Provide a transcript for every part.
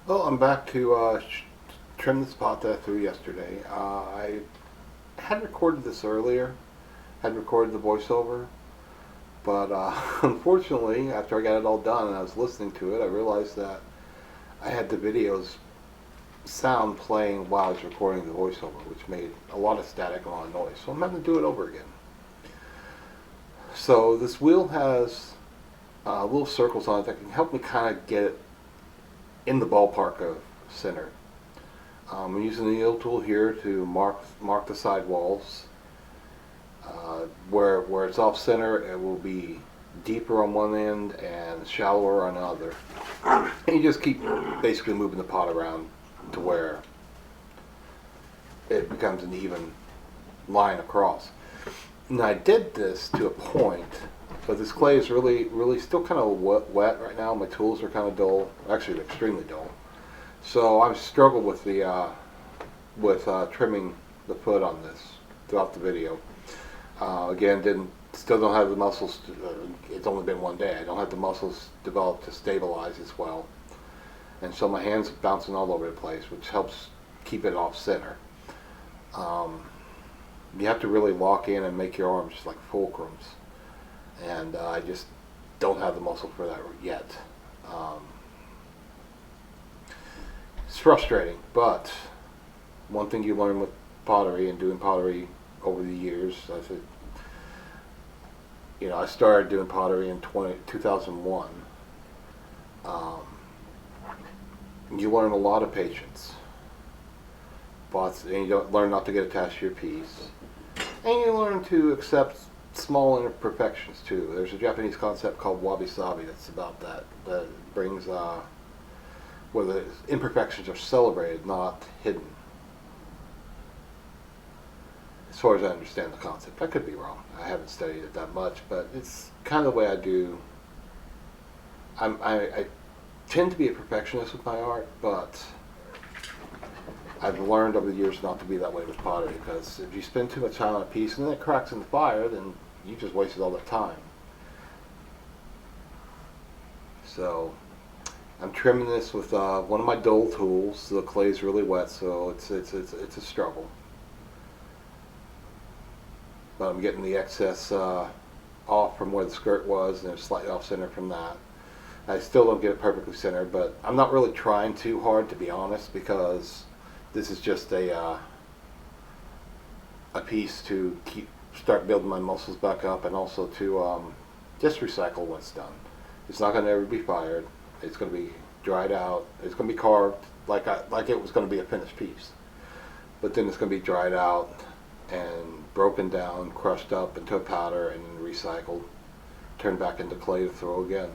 Well, I'm back to trim the spot that I threw yesterday. I had recorded this earlier, had recorded the voiceover, but unfortunately, after I got it all done and I was listening to it, I realized that I had the video's sound playing while I was recording the voiceover, which made a lot of static and a lot of noise. So I'm having to do it over again. So this wheel has little circles on it that can help me kind of get it in the ballpark of center. I'm using the needle tool here to mark the side walls. Where it's off center, it will be deeper on one end and shallower on the other. And you just keep basically moving the pot around to where it becomes an even line across. And I did this to a point, but this clay is really still kind of wet right now. My tools are kind of dull, actually extremely dull. So I've struggled with the trimming the foot on this throughout the video. Again, still don't have the muscles. It's only been one day. I don't have the muscles developed to stabilize as well, and so my hands are bouncing all over the place, which helps keep it off center. You have to really lock in and make your arms like fulcrums, and I just don't have the muscle for that yet. It's frustrating, but one thing you learn with pottery and doing pottery over the years, I started doing pottery in 2001. Um, you learn a lot of patience, but and you don't learn not to get attached to your piece, and you learn to accept small imperfections too. There's a Japanese concept called wabi-sabi that's about that. That brings where the imperfections are celebrated, not hidden. As far as I understand the concept, I could be wrong. I haven't studied it that much, but it's kind of the way I do. I tend to be a perfectionist with my art, but I've learned over the years not to be that way with pottery, because if you spend too much time on a piece and then it cracks in the fire, then you just wasted all that time. So I'm trimming this with one of my dull tools. The clay is really wet, so it's a struggle. But I'm getting the excess off from where the skirt was, and it's slightly off center from that. I still don't get it perfectly centered, but I'm not really trying too hard, to be honest, because this is just a piece to start building my muscles back up, and also to just recycle what's done. It's not going to ever be fired. It's going to be dried out. It's going to be carved like it was going to be a finished piece, but then it's going to be dried out and broken down, crushed up into a powder, and then recycled, turned back into clay to throw again.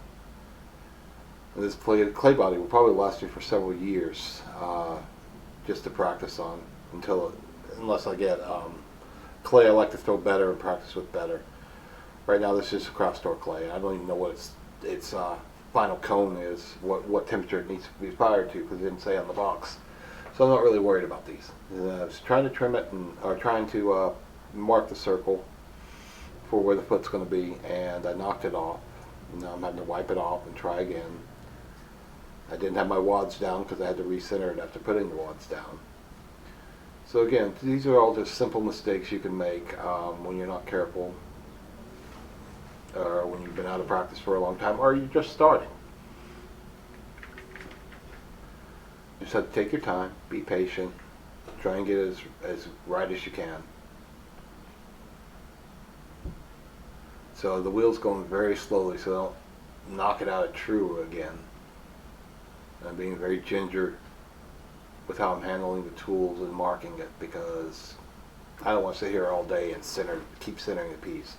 And this clay body will probably last me for several years, just to practice on unless I get clay I like to throw better and practice with better. Right now this is craft store clay. I don't even know what its final cone is, what temperature it needs to be fired to, because it didn't say on the box. So I'm not really worried about these. I was trying to trim it or trying to mark the circle for where the foot's going to be, and I knocked it off. Now I'm having to wipe it off and try again. I didn't have my wads down because I had to recenter it after putting the wads down. So again, these are all just simple mistakes you can make when you're not careful, or when you've been out of practice for a long time, or you're just starting. You just have to take your time, be patient, try and get it as right as you can. So the wheel's going very slowly, so don't knock it out of true again. I'm being very ginger with how I'm handling the tools and marking it, because I don't want to sit here all day and keep centering the piece.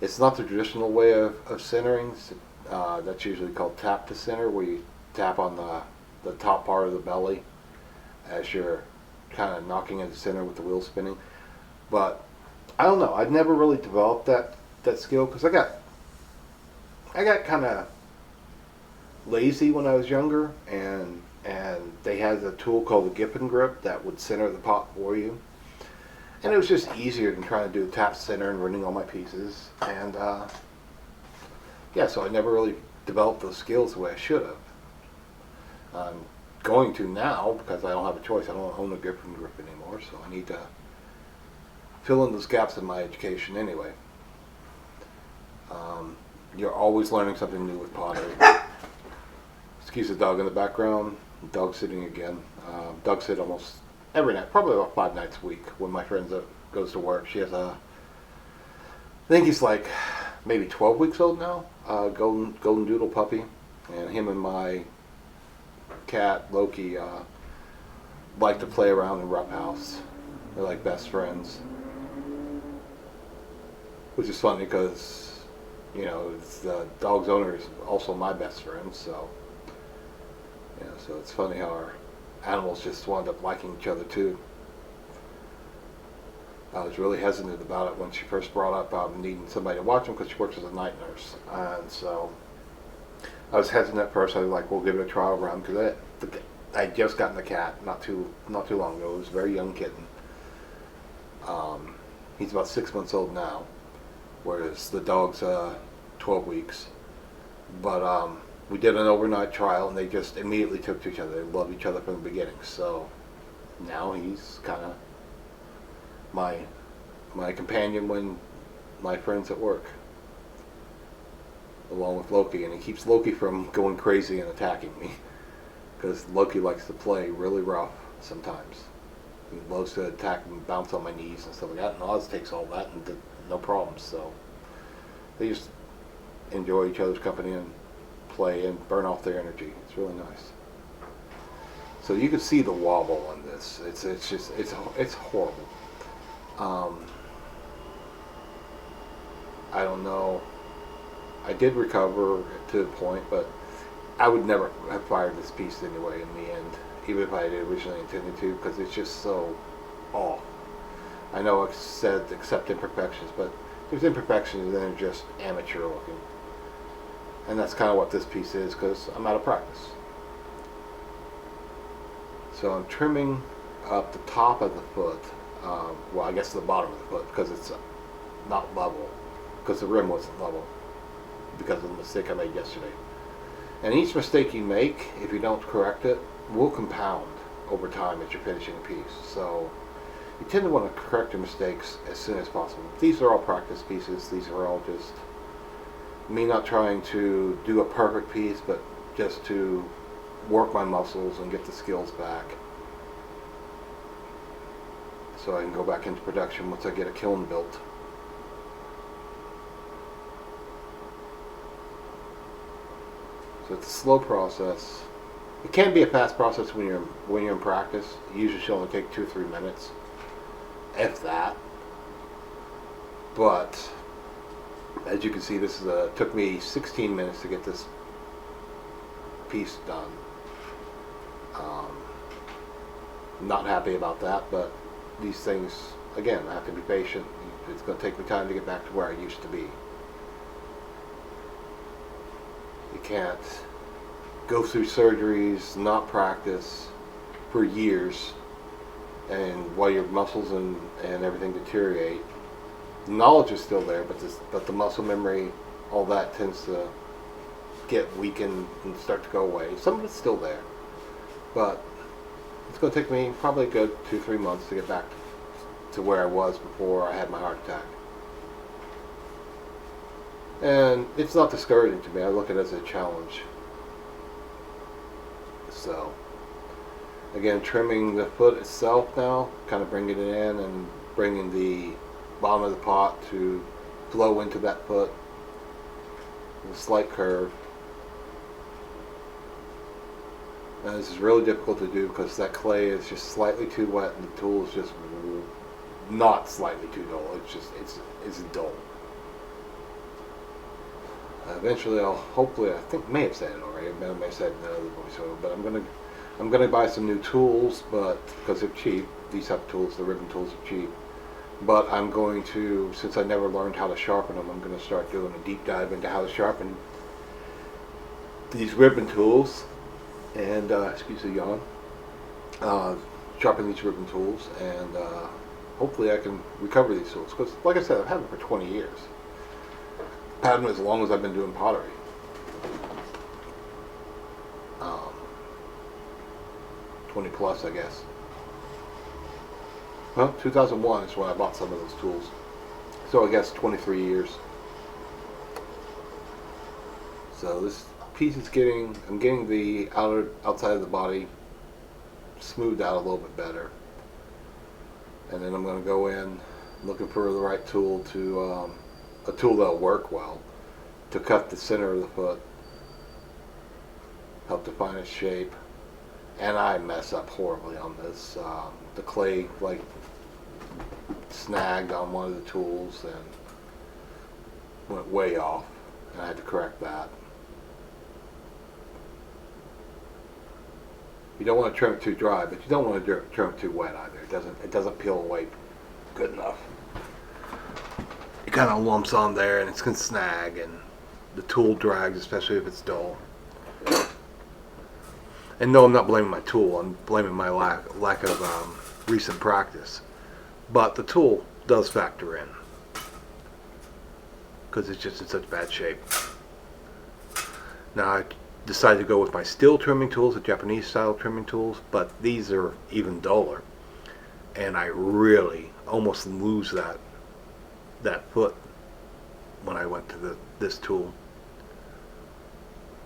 It's not the traditional way of centering. That's usually called tap to center, where you tap on the top part of the belly as you're kind of knocking into center with the wheel spinning. But I don't know. I've never really developed that skill, because I got kind of lazy when I was younger, and they had a tool called the Giffen grip that would center the pot for you, and it was just easier than trying to do tap center and running all my pieces. And so I never really developed those skills the way I should have. I'm going to now because I don't have a choice. I don't own a grip and grip anymore, so I need to fill in those gaps in my education anyway. You're always learning something new with pottery. Excuse the dog in the background. Dog sitting again. Dog sit almost every night, probably about 5 nights a week when my friend goes to work. She has I think he's like maybe 12 weeks old now, golden doodle puppy, and him and my cat Loki like to play around in Rough House. They're like best friends, which is funny because the dog's owner is also my best friend. So so it's funny how our animals just wound up liking each other too. I was really hesitant about it when she first brought up needing somebody to watch them because she works as a night nurse, and so I was hesitant at first. I was like, "We'll give it a trial run," because I had just gotten the cat not too long ago. It was a very young kitten. He's about 6 months old now, whereas the dog's 12 weeks. But we did an overnight trial, and they just immediately took to each other. They loved each other from the beginning. So now he's kind of my companion when my friend's at work, along with Loki, and he keeps Loki from going crazy and attacking me, because Loki likes to play really rough sometimes. He loves to attack and bounce on my knees and stuff like that, and Oz takes all that and no problems. So they just enjoy each other's company and play and burn off their energy. It's really nice. So you can see the wobble on this. It's horrible. I don't know. I did recover to a point, but I would never have fired this piece anyway in the end, even if I had originally intended to, because it's just so off. I know I said accept imperfections, but there's imperfections and they're just amateur looking. And that's kind of what this piece is, because I'm out of practice. So I'm trimming up the top of the foot, well, I guess the bottom of the foot, because it's not level, because the rim wasn't level, because of the mistake I made yesterday. And each mistake you make, if you don't correct it, will compound over time as you're finishing a piece. So you tend to want to correct your mistakes as soon as possible. These are all practice pieces. These are all just me not trying to do a perfect piece, but just to work my muscles and get the skills back, so I can go back into production once I get a kiln built. So it's a slow process. It can be a fast process when you're in practice. It usually should only take 2 or 3 minutes, if that. But as you can see, this took me 16 minutes to get this piece done. Not happy about that, but these things, again, I have to be patient. It's going to take me time to get back to where I used to be. You can't go through surgeries, not practice for years, and while your muscles and everything deteriorate. Knowledge is still there, but the muscle memory, all that tends to get weakened and start to go away. Some of it's still there, but it's going to take me probably a good 2-3 months to get back to where I was before I had my heart attack. And it's not discouraging to me. I look at it as a challenge. So, again, trimming the foot itself now, kind of bringing it in and bringing the bottom of the pot to flow into that foot with a slight curve. And this is really difficult to do because that clay is just slightly too wet and the tool is just not slightly too dull. It's dull. Eventually, hopefully, I think may have said it already. I may have said it in another voiceover, but I'm gonna buy some new tools, but because they're cheap, these type of tools, the ribbon tools are cheap. But I'm going to, since I never learned how to sharpen them, I'm going to start doing a deep dive into how to sharpen these ribbon tools, and excuse the yawn. Sharpen these ribbon tools, and hopefully I can recover these tools. Because, like I said, I've had them for 20 years. I've had them as long as I've been doing pottery. 20 plus, I guess. Well, 2001 is when I bought some of those tools. So I guess 23 years. So this piece is I'm getting the outside of the body smoothed out a little bit better. And then I'm going to go in looking for the right tool to, a tool that'll work well, to cut the center of the foot, help define its shape. And I mess up horribly on this. The clay like snagged on one of the tools and went way off, and I had to correct that. You don't want to trim it too dry, but you don't want to trim it too wet either. It doesn't peel away good enough. It kind of lumps on there, and it's gonna snag, and the tool drags, especially if it's dull. And no, I'm not blaming my tool. I'm blaming my lack of recent practice. But the tool does factor in, because it's just in such bad shape. Now I decided to go with my steel trimming tools, the Japanese style trimming tools, but these are even duller, and I really almost lose that foot when I went to this tool.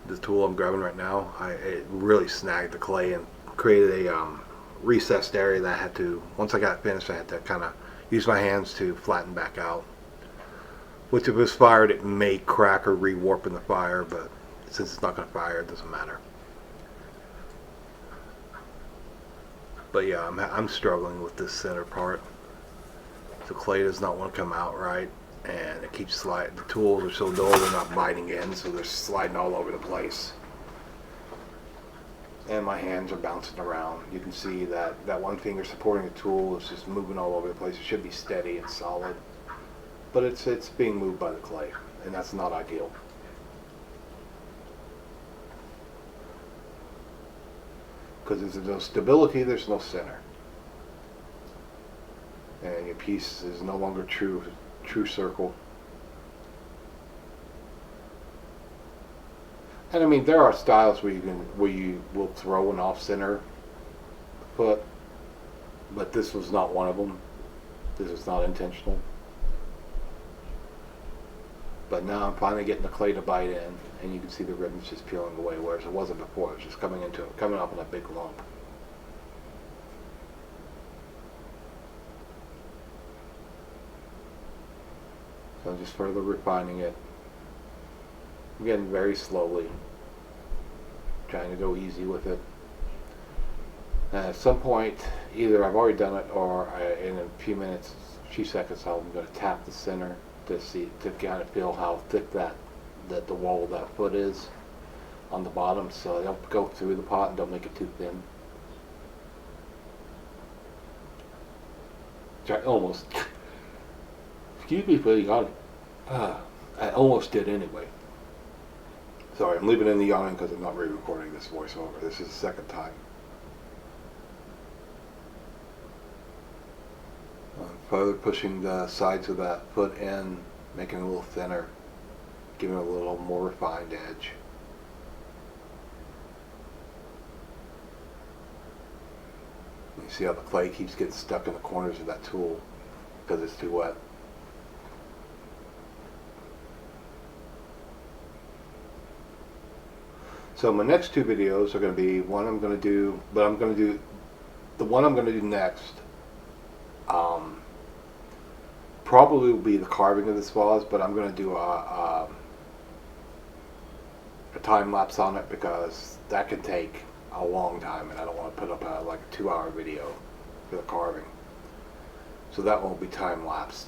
The tool I'm grabbing right now, it really snagged the clay and created a recessed area that I had to, once I got finished, I had to kind of use my hands to flatten back out. Which if it was fired, it may crack or re-warp in the fire, but since it's not going to fire, it doesn't matter. But yeah, I'm struggling with this center part. The clay does not want to come out right, and it keeps sliding. The tools are so dull, they're not biting in, so they're sliding all over the place. And my hands are bouncing around. You can see that one finger supporting the tool is just moving all over the place. It should be steady and solid, but it's being moved by the clay, and that's not ideal. Because there's no stability, there's no center, and your piece is no longer true circle. And I mean, there are styles where you will throw an off-center foot, but this was not one of them. This is not intentional. But now I'm finally getting the clay to bite in, and you can see the ribbons just peeling away, whereas it wasn't before. It was just coming up in a big lump. So I'm just further refining it. I'm getting very slowly, trying to go easy with it. And at some point, either I've already done it, or in a few seconds, I'm going to tap the center to kind of feel how thick that the wall of that foot is on the bottom, so I don't go through the pot and don't make it too thin. I almost, excuse me for the yawning. I almost did anyway. Sorry, I'm leaving in the yawning because I'm not re-recording this voiceover. This is the second time. I'm further pushing the sides of that foot in, making it a little thinner, giving it a little more refined edge. You see how the clay keeps getting stuck in the corners of that tool because it's too wet. So my next two videos are going to be the one I'm going to do next. Probably will be the carving of this vase, but I'm going to do a time lapse on it because that can take a long time, and I don't want to put up a 2-hour video for the carving. So that won't be time lapsed.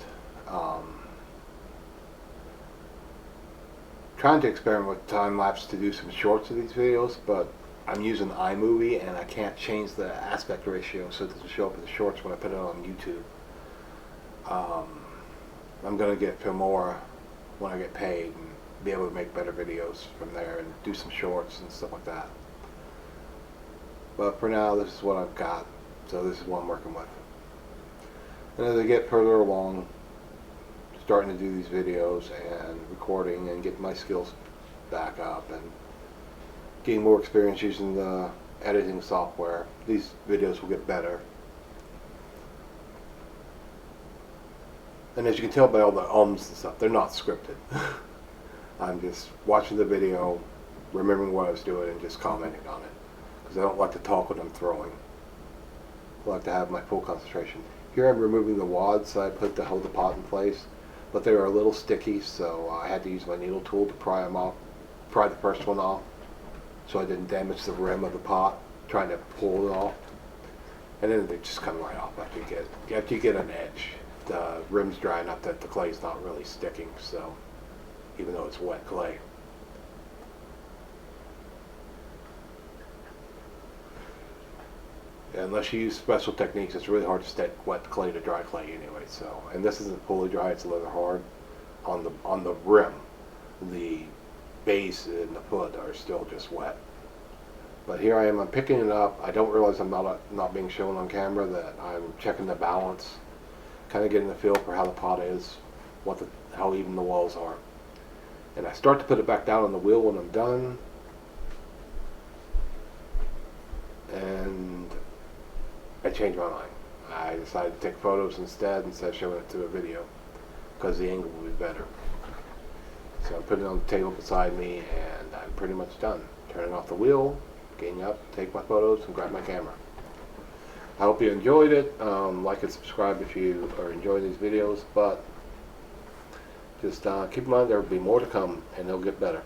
Trying to experiment with time lapse to do some shorts of these videos, but I'm using iMovie and I can't change the aspect ratio so it doesn't show up in the shorts when I put it on YouTube. I'm going to get Filmora when I get paid and be able to make better videos from there and do some shorts and stuff like that. But for now, this is what I've got, so this is what I'm working with. And as I get further along, starting to do these videos and recording and getting my skills back up and getting more experience using the editing software. These videos will get better. And as you can tell by all the ums and stuff, they're not scripted. I'm just watching the video, remembering what I was doing, and just commenting on it. Because I don't like to talk when I'm throwing. I like to have my full concentration. Here I'm removing the wads that I put to hold the pot in place, but they were a little sticky, so I had to use my needle tool to pry them off, pry the first one off, so I didn't damage the rim of the pot trying to pull it off. And then they just come right off after you get an edge. The rim's dry enough that the clay's not really sticking, so even though it's wet clay. Unless you use special techniques, it's really hard to stick wet clay to dry clay anyway. So, and this isn't fully dry; it's a little hard on the rim. The base and the foot are still just wet. But here I am. I'm picking it up. I don't realize I'm not being shown on camera that I'm checking the balance, kind of getting the feel for how the pot is, how even the walls are. And I start to put it back down on the wheel when I'm done. And I changed my mind. I decided to take photos instead of showing it to a video because the angle will be better. So I put it on the table beside me and I'm pretty much done. Turning off the wheel, getting up, take my photos, and grab my camera. I hope you enjoyed it. Like and subscribe if you are enjoying these videos, but just keep in mind there will be more to come and they'll get better.